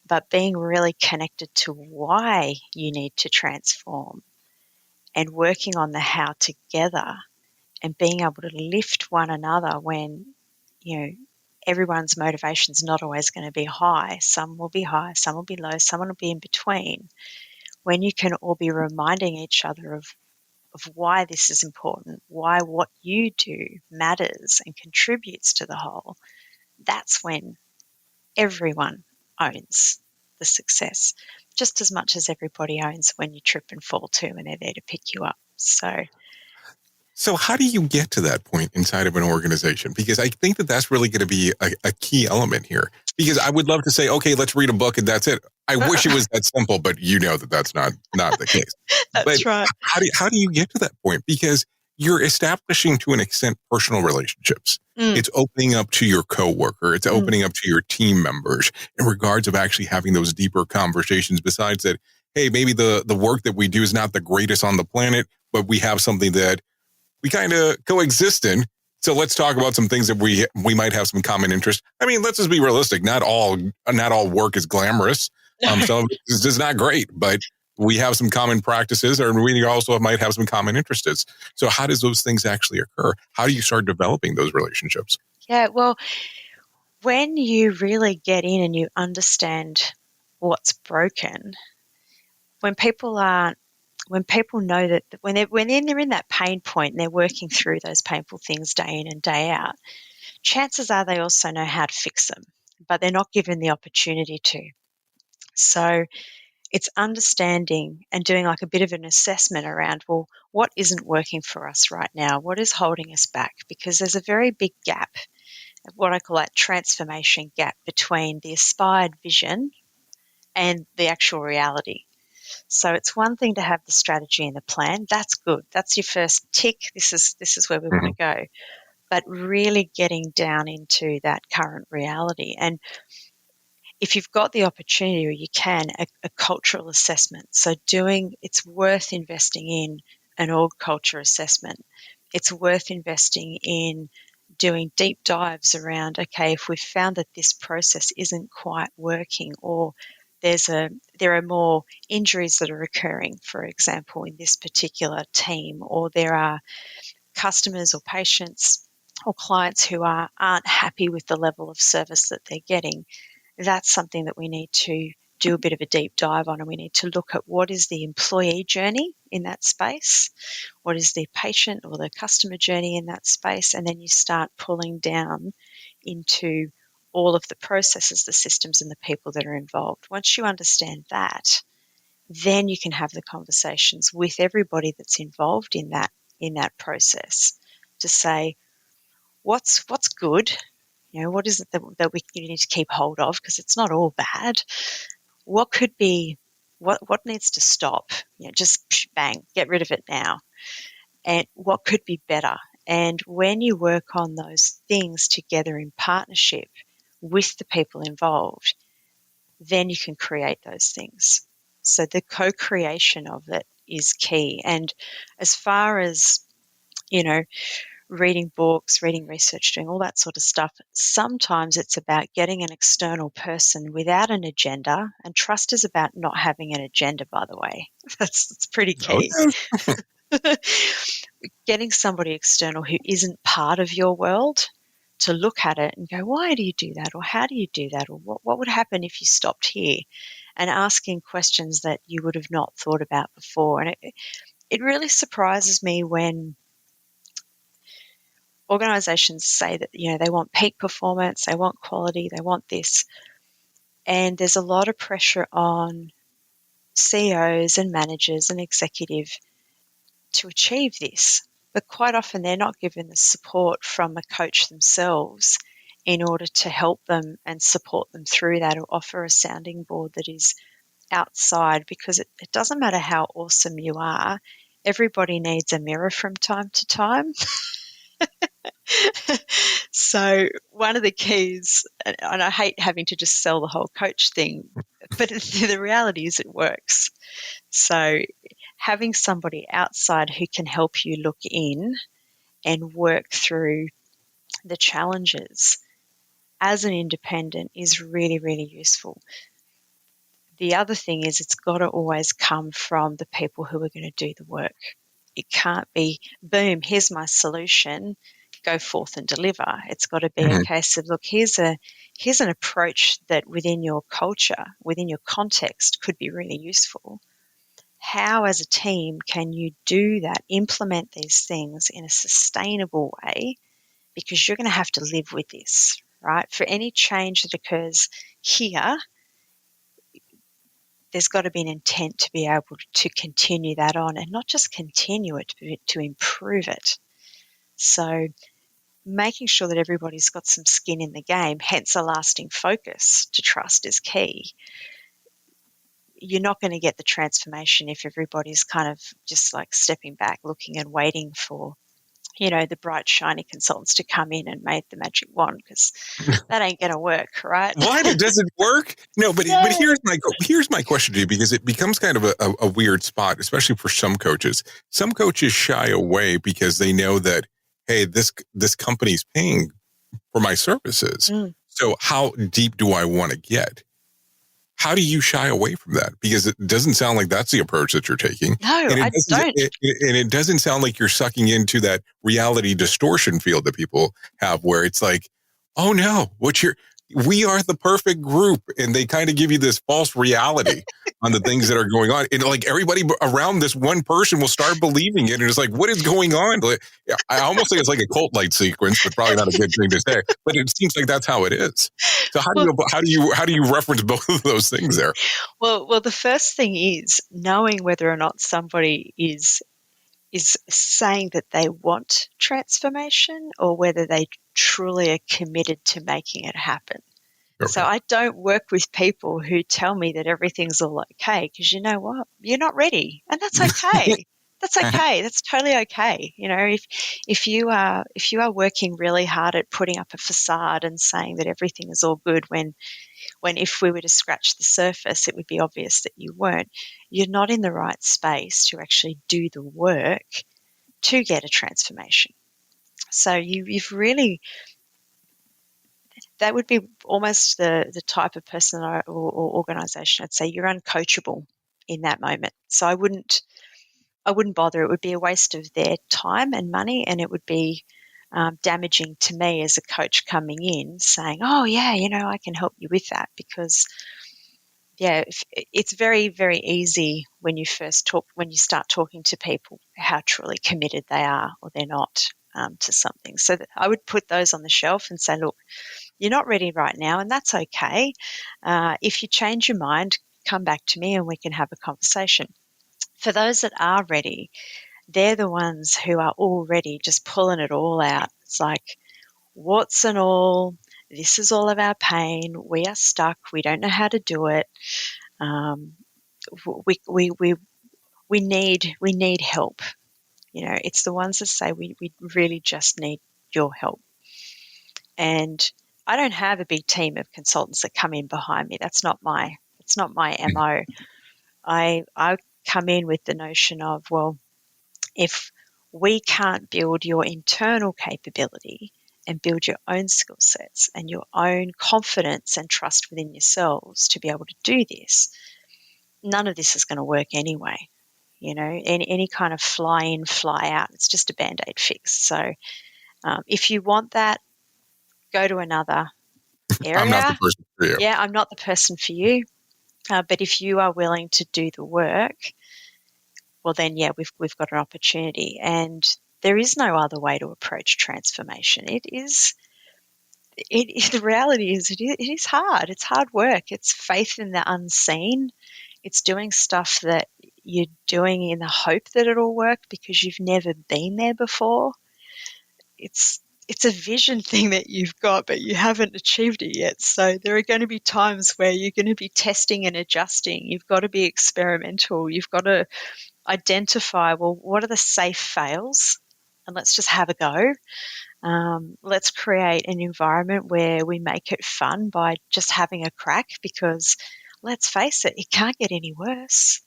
But being really connected to why you need to transform and working on the how together and being able to lift one another when, everyone's motivation is not always going to be high. Some will be high, some will be low, some will be in between. When you can all be reminding each other of why this is important, why what you do matters and contributes to the whole, that's when everyone owns the success, just as much as everybody owns when you trip and fall too, and they're there to pick you up. So how do you get to that point inside of an organization? Because I think that that's really going to be a key element here. Because I would love to say, okay, let's read a book and that's it. I wish it was that simple, but you know that that's not the case. That's but right. How do you get to that point? Because you're establishing, to an extent, personal relationships. It's opening up to your coworker. It's opening up to your team members in regards of actually having those deeper conversations. Besides that, hey, maybe the work that we do is not the greatest on the planet, but we have something that we kind of coexist in. So let's talk about some things that we might have some common interest. I mean, let's just be realistic. Not all work is glamorous. Some of it is just not great, but we have some common practices, or we also might have some common interests. So how does those things actually occur? How do you start developing those relationships? Yeah, well, when you really get in and you understand what's broken, when people know that when they're in that pain point and they're working through those painful things day in and day out, chances are they also know how to fix them, but they're not given the opportunity to. So it's understanding and doing like a bit of an assessment around, well, what isn't working for us right now? What is holding us back? Because there's a very big gap, what I call that transformation gap between the aspired vision and the actual reality. So it's one thing to have the strategy and the plan. That's good. That's your first tick. This is where we want to go. But really getting down into that current reality. And if you've got the opportunity, or you can, a cultural assessment. So it's worth investing in an org culture assessment. It's worth investing in doing deep dives around, okay, if we've found that this process isn't quite working, or there are more injuries that are occurring, for example, in this particular team, or there are customers or patients or clients who aren't happy with the level of service that they're getting, that's something that we need to do a bit of a deep dive on, and we need to look at what is the employee journey in that space, what is the patient or the customer journey in that space, and then you start pulling down into all of the processes, the systems, and the people that are involved. Once you understand that, then you can have the conversations with everybody that's involved in that process to say, what's good, what is it that you need to keep hold of, because it's not all bad. What could be, what needs to stop? Just bang, get rid of it now. And what could be better? And when you work on those things together in partnership with the people involved, then you can create those things. So the co-creation of it is key. And as far as, reading books, reading research, doing all that sort of stuff, sometimes it's about getting an external person without an agenda. And trust is about not having an agenda, by the way. That's pretty key. Oh, yeah. Getting somebody external who isn't part of your world to look at it and go, why do you do that? Or how do you do that? Or what would happen if you stopped here? And asking questions that you would have not thought about before. And it really surprises me when organizations say that, they want peak performance, they want quality, they want this. And there's a lot of pressure on CEOs and managers and executive to achieve this. But quite often they're not given the support from a coach themselves in order to help them and support them through that, or offer a sounding board that is outside, because it doesn't matter how awesome you are. Everybody needs a mirror from time to time. So one of the keys, and I hate having to just sell the whole coach thing, but the reality is it works. So having somebody outside who can help you look in and work through the challenges as an independent is really, really useful. The other thing is it's got to always come from the people who are going to do the work. It can't be, boom, here's my solution, go forth and deliver. It's got to be a case of, look, here's an approach that within your culture, within your context could be really useful. How as a team can you do that, implement these things in a sustainable way, because you're going to have to live with this, right? For any change that occurs here, there's got to be an intent to be able to continue that on, and not just continue it, but to improve it. So making sure that everybody's got some skin in the game, hence a lasting focus to trust, is key. You're not going to get the transformation if everybody's kind of just like stepping back, looking and waiting for, the bright, shiny consultants to come in and make the magic wand, because that ain't going to work, right? What? It doesn't work? No, but here's my question to you, because it becomes kind of a weird spot, especially for some coaches. Some coaches shy away because they know that, hey, this company's paying for my services. So how deep do I want to get? How do you shy away from that? Because it doesn't sound like that's the approach that you're taking. No, and I don't. And it doesn't sound like you're sucking into that reality distortion field that people have, where it's like, oh no, we are the perfect group. And they kind of give you this false reality on the things that are going on. And like everybody around this one person will start believing it. And it's like, what is going on? Like, I almost think it's like a cult-like sequence, but probably not a good thing to say. But it seems like that's how it is. So how do you reference both of those things there? Well, the first thing is knowing whether or not somebody is saying that they want transformation, or whether they truly are committed to making it happen. Okay. So I don't work with people who tell me that everything's all okay, because you know what? You're not ready, and that's okay. That's okay. That's totally okay. If you are working really hard at putting up a facade and saying that everything is all good, when if we were to scratch the surface, it would be obvious that you weren't. You're not in the right space to actually do the work to get a transformation. So you've really, that would be almost the type of person or organisation I'd say you're uncoachable in that moment. So I wouldn't bother. It would be a waste of their time and money, and it would be damaging to me as a coach coming in saying, oh yeah, I can help you with that, because it's very, very easy when you start talking to people, how truly committed they are or they're not to something. So I would put those on the shelf and say, look, you're not ready right now, and that's okay. If you change your mind, come back to me and we can have a conversation. For those that are ready, they're the ones who are already just pulling it all out. It's like, warts and all, this is all of our pain. We are stuck. We don't know how to do it. We need help. It's the ones that say we really just need your help. And I don't have a big team of consultants that come in behind me. It's not my MO. I come in with the notion of, well, if we can't build your internal capability and build your own skill sets and your own confidence and trust within yourselves to be able to do this, none of this is going to work anyway. Any kind of fly in, fly out, it's just a Band-Aid fix. So if you want that, go to another area. I'm not the person for you. Yeah, I'm not the person for you. But if you are willing to do the work, well then, yeah, we've got an opportunity. And there is no other way to approach transformation. The reality is it is hard. It's hard work. It's faith in the unseen. It's doing stuff that you're doing in the hope that it'll work because you've never been there before. It's a vision thing that you've got, but you haven't achieved it yet. So there are going to be times where you're going to be testing and adjusting. You've got to be experimental. You've got to identify, well, what are the safe fails? And let's just have a go. Let's create an environment where we make it fun by just having a crack, because let's face it can't get any worse.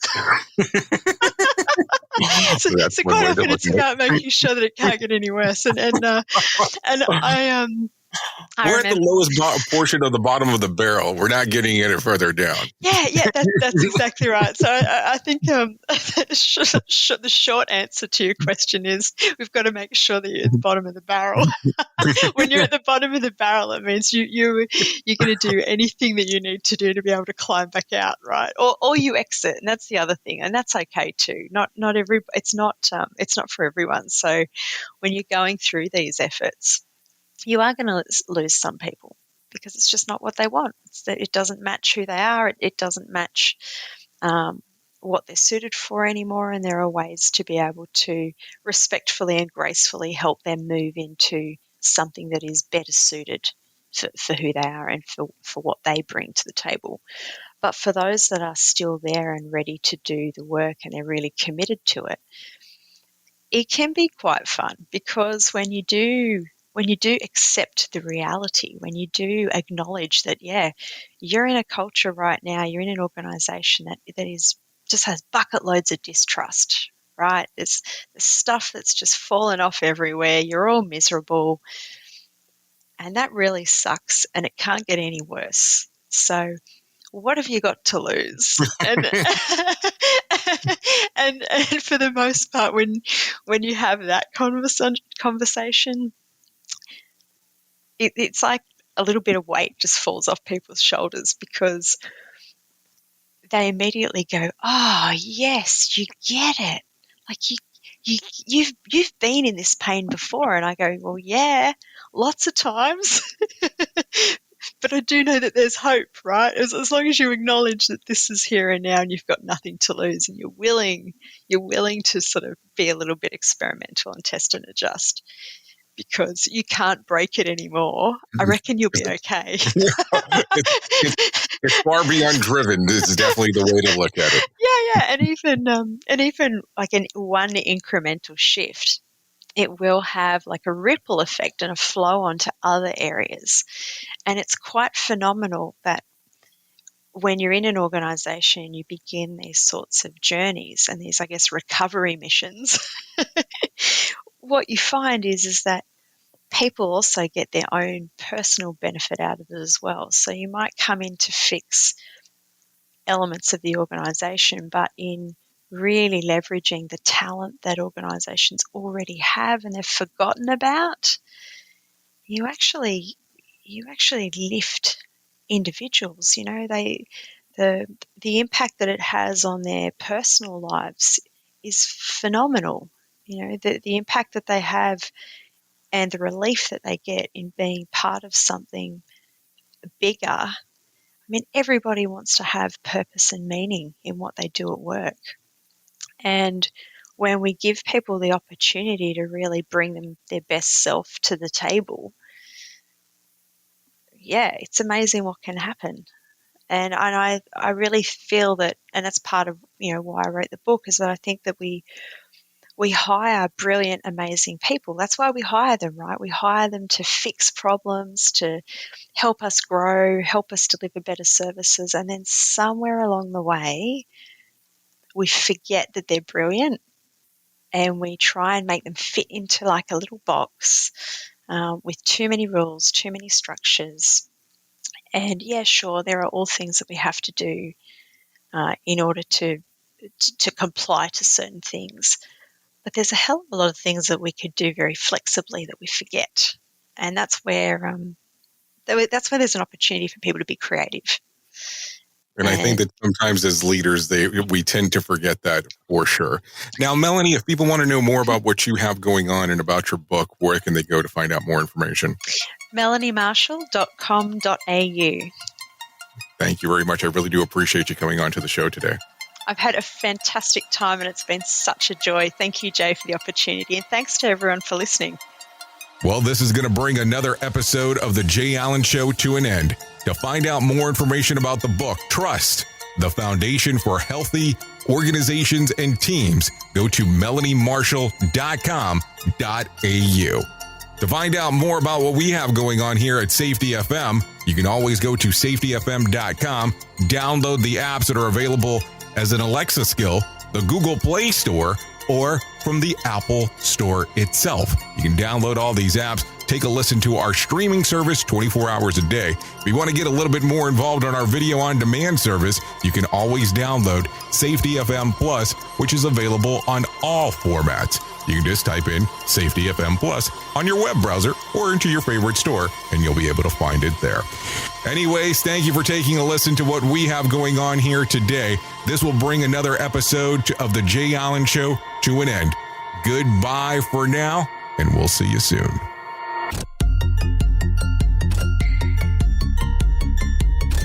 So quite often it's about making sure that it can't get any worse. And we're at the lowest portion of the bottom of the barrel. We're not getting any further down. Yeah, that's exactly right. So I think the short answer to your question is we've got to make sure that you're at the bottom of the barrel. When you're at the bottom of the barrel, it means you're going to do anything that you need to do to be able to climb back out, right? Or you exit, and that's the other thing, and that's okay too. It's not for everyone. So when you're going through these efforts, you are going to lose some people because it's just not what they want. It doesn't match who they are. It doesn't match what they're suited for anymore, and there are ways to be able to respectfully and gracefully help them move into something that is better suited for who they are and for what they bring to the table. But for those that are still there and ready to do the work and they're really committed to it, it can be quite fun, because when you do accept the reality, when you do acknowledge that, yeah, you're in a culture right now, you're in an organization that is just has bucket loads of distrust, right? There's stuff that's just fallen off everywhere. You're all miserable, and that really sucks, and it can't get any worse. So what have you got to lose? And and for the most part, when you have that conversation, it's like a little bit of weight just falls off people's shoulders, because they immediately go, "Oh, yes, you get it. Like you've been in this pain before." And I go, "Well, yeah, lots of times." But I do know that there's hope, right? As long as you acknowledge that this is here and now and you've got nothing to lose, and you're willing to sort of be a little bit experimental and test and adjust, because you can't break it anymore, I reckon you'll be okay. It's far beyond driven. This is definitely the way to look at it. Yeah. And even like one incremental shift, it will have like a ripple effect and a flow onto other areas. And it's quite phenomenal that when you're in an organization, you begin these sorts of journeys and these, I guess, recovery missions. What you find is that people also get their own personal benefit out of it as well. So you might come in to fix elements of the organization, but in really leveraging the talent that organizations already have and they've forgotten about, you actually lift individuals. You know, the impact that it has on their personal lives is phenomenal. You know, the impact that they have and the relief that they get in being part of something bigger. I mean, everybody wants to have purpose and meaning in what they do at work. And when we give people the opportunity to really bring them their best self to the table, yeah, it's amazing what can happen. And I really feel that, and that's part of, you know, why I wrote the book, is that I think that we hire brilliant, amazing people. That's why we hire them, right? We hire them to fix problems, to help us grow, help us deliver better services. And then somewhere along the way, we forget that they're brilliant and we try and make them fit into like a little box with too many rules, too many structures. And yeah, sure, there are all things that we have to do in order to comply to certain things. But there's a hell of a lot of things that we could do very flexibly that we forget. And that's where there's an opportunity for people to be creative. And I think that sometimes as leaders, we tend to forget that for sure. Now, Melanie, if people want to know more about what you have going on and about your book, where can they go to find out more information? MelanieMarshall.com.au. Thank you very much. I really do appreciate you coming on to the show today. I've had a fantastic time and it's been such a joy. Thank you, Jay, for the opportunity. And thanks to everyone for listening. Well, this is going to bring another episode of The Jay Allen Show to an end. To find out more information about the book, Trust, the Foundation for Healthy Organizations and Teams, go to MelanieMarshall.com.au. To find out more about what we have going on here at Safety FM, you can always go to safetyfm.com, download the apps that are available as an Alexa skill, the Google Play Store, or from the Apple Store itself. You can download all these apps, take a listen to our streaming service 24 hours a day. If you want to get a little bit more involved on our video on demand service, you can always download Safety FM Plus, which is available on all formats. You can just type in Safety FM Plus on your web browser or into your favorite store, and you'll be able to find it there. Anyways, thank you for taking a listen to what we have going on here today. This will bring another episode of The Jay Allen Show to an end. Goodbye for now, and we'll see you soon.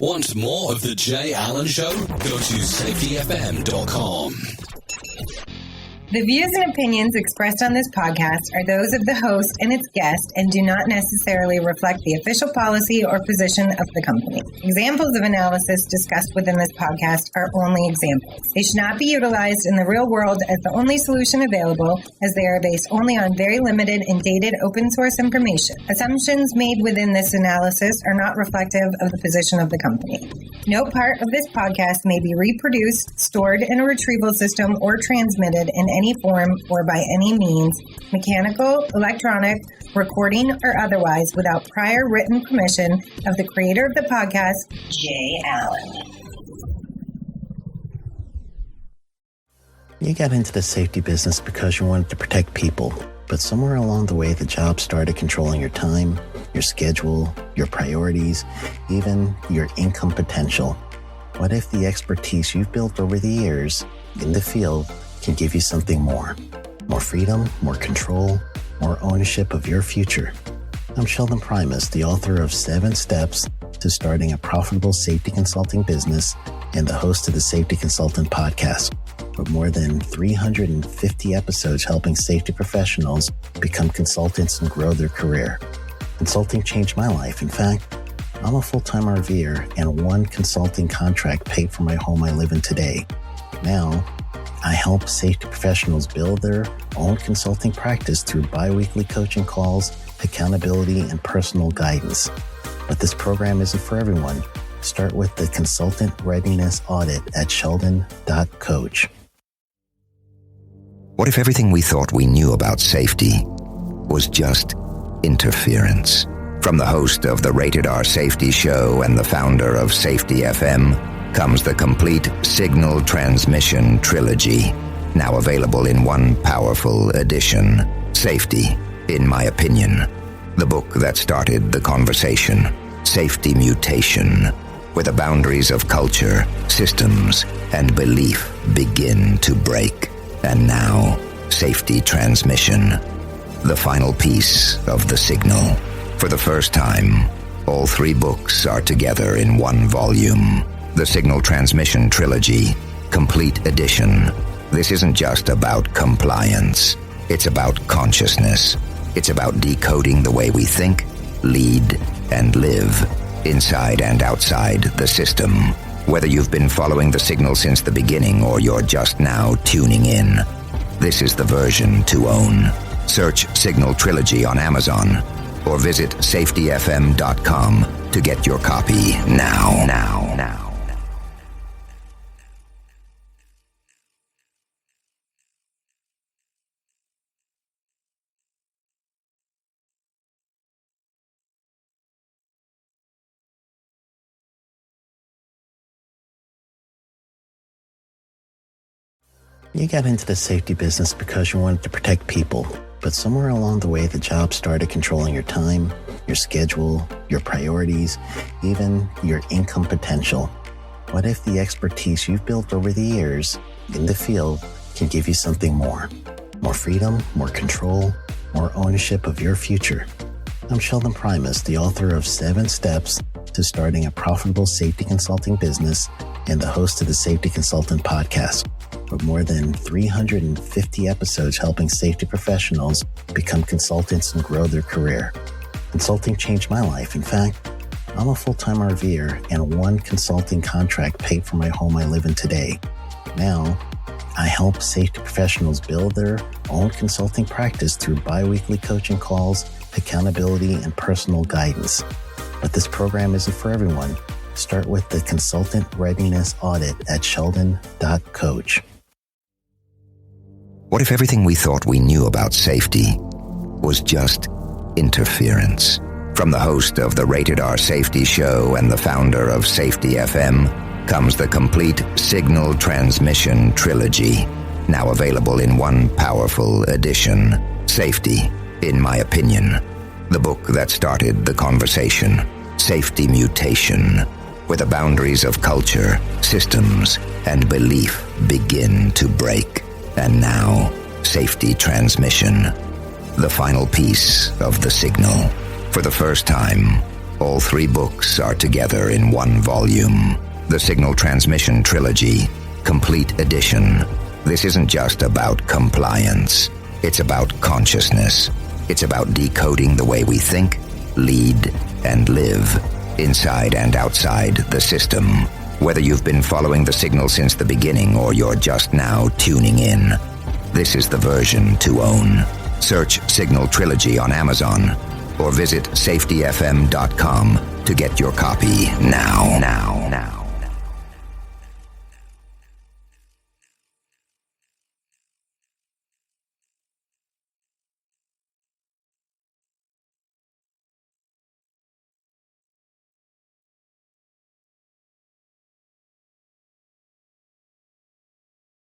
Want more of The Jay Allen Show? Go to safetyfm.com. The views and opinions expressed on this podcast are those of the host and its guest and do not necessarily reflect the official policy or position of the company. Examples of analysis discussed within this podcast are only examples. They should not be utilized in the real world as the only solution available, as they are based only on very limited and dated open source information. Assumptions made within this analysis are not reflective of the position of the company. No part of this podcast may be reproduced, stored in a retrieval system, or transmitted in any form or by any means, mechanical, electronic, recording, or otherwise, without prior written permission of the creator of the podcast, Jay Allen. You got into the safety business because you wanted to protect people, but somewhere along the way, the job started controlling your time, your schedule, your priorities, even your income potential. What if the expertise you've built over the years in the field can give you something more? More freedom, more control, more ownership of your future. I'm Sheldon Primus, the author of 7 Steps to Starting a Profitable Safety Consulting Business and the host of the Safety Consultant Podcast, with more than 350 episodes helping safety professionals become consultants and grow their career. Consulting changed my life. In fact, I'm a full-time RVer, and one consulting contract paid for my home I live in today. Now, I help safety professionals build their own consulting practice through bi-weekly coaching calls, accountability, and personal guidance. But this program isn't for everyone. Start with the Consultant Readiness Audit at sheldon.coach. What if everything we thought we knew about safety was just interference? From the host of the Rated R Safety Show and the founder of Safety FM comes the complete signal transmission trilogy, now available in one powerful edition. Safety, in my opinion, the book that started the conversation. Safety Mutation, where the boundaries of culture, systems, and belief begin to break. And now, Safety Transmission, the final piece of the signal. For the first time, all 3 books are together in one volume. The Signal Transmission Trilogy, Complete Edition. This isn't just about compliance. It's about consciousness. It's about decoding the way we think, lead, and live, inside and outside the system. Whether you've been following the signal since the beginning or you're just now tuning in, this is the version to own. Search Signal Trilogy on Amazon or visit safetyfm.com to get your copy now. You got into the safety business because you wanted to protect people, but somewhere along the way, the job started controlling your time, your schedule, your priorities, even your income potential. What if the expertise you've built over the years in the field can give you something more? More freedom, more control, more ownership of your future. I'm Sheldon Primus, the author of 7 Steps to Starting a Profitable Safety Consulting Business and the host of the Safety Consultant Podcast, with more than 350 episodes helping safety professionals become consultants and grow their career. Consulting changed my life. In fact, I'm a full-time RVer, and one consulting contract paid for my home I live in today. Now, I help safety professionals build their own consulting practice through bi-weekly coaching calls, accountability, and personal guidance. But this program isn't for everyone. Start with the Consultant Readiness Audit at sheldon.coach. What if everything we thought we knew about safety was just interference? From the host of the Rated R Safety Show and the founder of Safety FM comes the complete signal transmission trilogy, now available in one powerful edition. Safety, in my opinion, the book that started the conversation. Safety Mutation, where the boundaries of culture, systems, and belief begin to break. And now, Safety Transmission, the final piece of the signal. For the first time, all three books are together in one volume. The Signal Transmission Trilogy, Complete Edition. This isn't just about compliance. It's about consciousness. It's about decoding the way we think, lead, and live, inside and outside the system. Whether you've been following the signal since the beginning or you're just now tuning in, this is the version to own. Search Signal Trilogy on Amazon or visit safetyfm.com to get your copy now.